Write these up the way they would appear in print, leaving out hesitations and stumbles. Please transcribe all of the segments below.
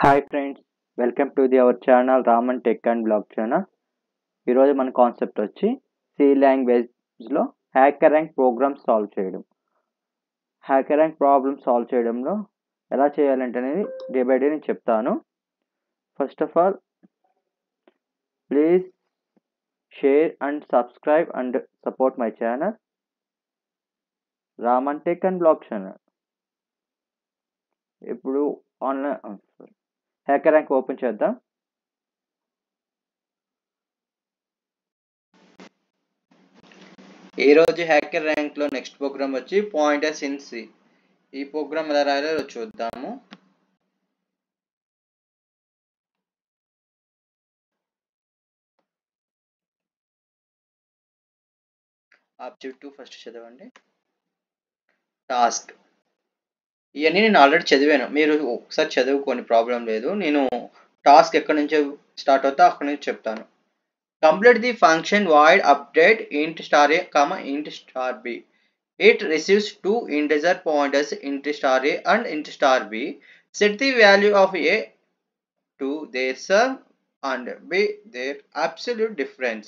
Hi friends, welcome to our channel Raman Tech and Blog channel. ఈరోజు మన concept వచ్చి C లాంగ్వేజ్లో హ్యాకర్ ర్యాంక్ ప్రోగ్రామ్ సాల్వ్ చేయడం. Hacker Rank problem solve చేయడంలో ఎలా చేయాలంటే అనేది డే బై డే నేను చెప్తాను. First of all, please share and subscribe and support my channel Raman Tech and Blog channel. ఇప్పుడు ఆన్లైన్ హ్యాకర్ ర్యాంక్ ఓపెన్ చేద్దాం. ఈరోజు హ్యాకర్ ర్యాంక్లో నెక్స్ట్ ప్రోగ్రామ్ వచ్చి పాయింటర్స్ ఇన్ సి. ఈ ప్రోగ్రామ్ ఎలా రాయాలో చూద్దాము. ఆబ్జెక్టివ్ ఫస్ట్ చదవండి. టాస్క్ ఇవన్నీ నేను ఆల్రెడీ చదివాను, మీరు ఒకసారి చదువుకోని ప్రాబ్లం లేదు. నేను టాస్క్ ఎక్కడి నుంచి స్టార్ట్ అవుతా అక్కడి నుంచి చెప్తాను. Complete the function void update int star a comma int star b. It receives two integer pointers int star a and int star b. Set the value of a to their sum and b their absolute difference.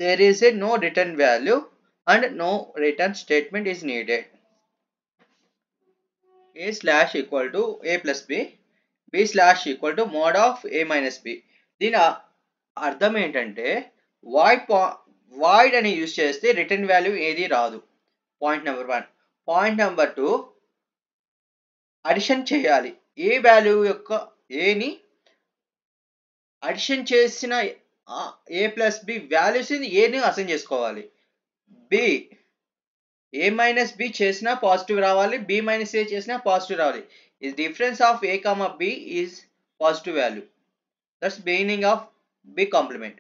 There is a no return value and no return statement is needed. A slash equal to a plus b, b slash equal to mod of a minus b. దీని అర్థం ఏంటంటే void అని use చేస్తే return value ఏది రాదు. Point number 1. Point number 2, addition చేయాలి. A value యొక్క ఏని అడిషన్ చేసిన ఏ ప్లస్ బి వాల్యూస్ ఏని అసైన్ చేసుకోవాలి. బి ఏ మైనస్ బి చేసినా పాజిటివ్ రావాలి, బి మైనస్ ఏ చేసినా పాజిటివ్ రావాలి. ఈ difference of A comma B is positive value. That's beginning of B complement.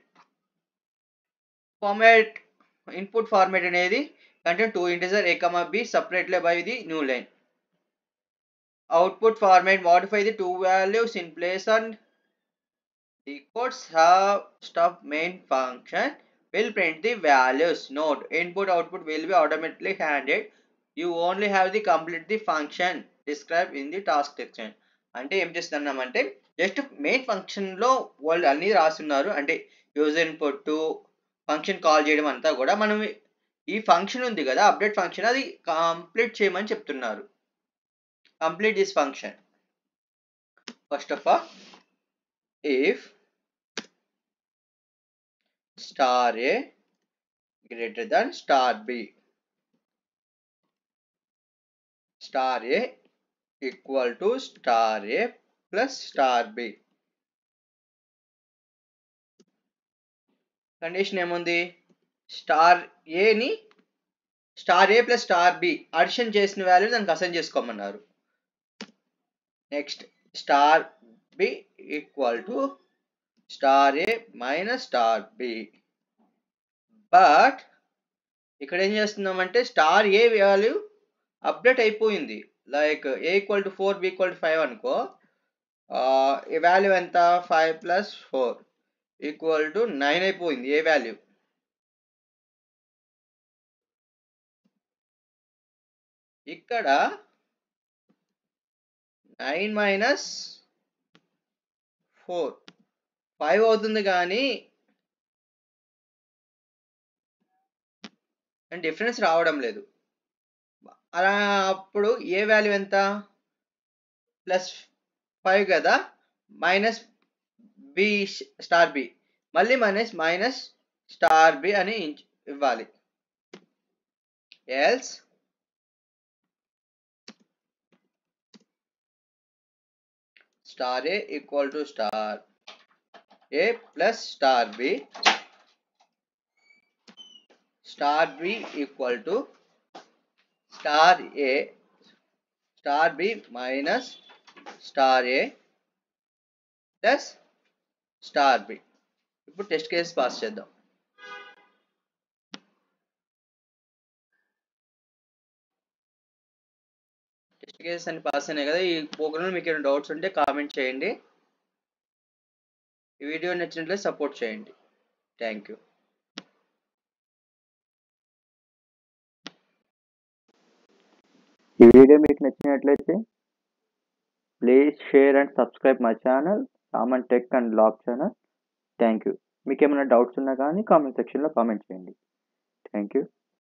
Format input format అనేది contain two integer a comma b separated by the new line. Output format modify the two values in place and the codes have stub main function will print the values. Note: input output will be automatically handed. You only have to complete the function described in the task section. అంటే ఏం చేస్తున్నామంటే just main ఫంక్షన్లో వాళ్ళు అన్నీ రాస్తున్నారు. అంటే user input function call చేయడం అంతా కూడా మనం ఈ ఫంక్షన్ ఉంది కదా, అప్డేట్ ఫంక్షన్, అది కంప్లీట్ చేయమని చెప్తున్నారు. Complete this function. First of all, if star A greater than star B, star A equal to star A plus star B. Condition ఏముంది? స్టార్ ఏని star A plus star B addition చేసిన value దానికి assign చేసుకోమన్నారు. Next, star B equal to star A minus star B. But ఇక్కడ ఏం చేస్తున్నామంటే star A value update అయిపోయింది. Like A equal to 4, B equal to 5 అనుకో. ఈ వాల్యూ ఎంత? 5 ప్లస్ 4 ఈక్వల్ టు 9 అయిపోయింది ఏ వాల్యూ. ఇక్కడ 9 మైనస్ 4 5 అవుతుంది, కానీ డిఫరెన్స్ రావడం లేదు. అలా అప్పుడు ఏ వాల్యూ ఎంత? ప్లస్ 5 కదా, మైనస్ బి స్టార్ బి, మళ్ళీ మైనస్ స్టార్ బి అని ఇవ్వాలి. Else star A equal to star A plus star B, star B equal to star A star B minus star A plus star B. ఇప్పుడు test case pass చేద్దాం. Test cases అని pass అయినాయి కదా. ఈ ప్రోగ్రామ్లో మీకు ఏమైనా డౌట్స్ ఉంటే కామెంట్ చేయండి. ఈ వీడియో నచ్చినట్లయితే సపోర్ట్ చేయండి. Thank you. ఈ వీడియో మీకు నచ్చినట్లయితే please share and subscribe my channel Raman Tech and Blog channel. Thank you. మీకు ఏమైనా డౌట్స్ ఉన్నా కానీ కామెంట్ సెక్షన్లో కామెంట్ చేయండి. Thank you.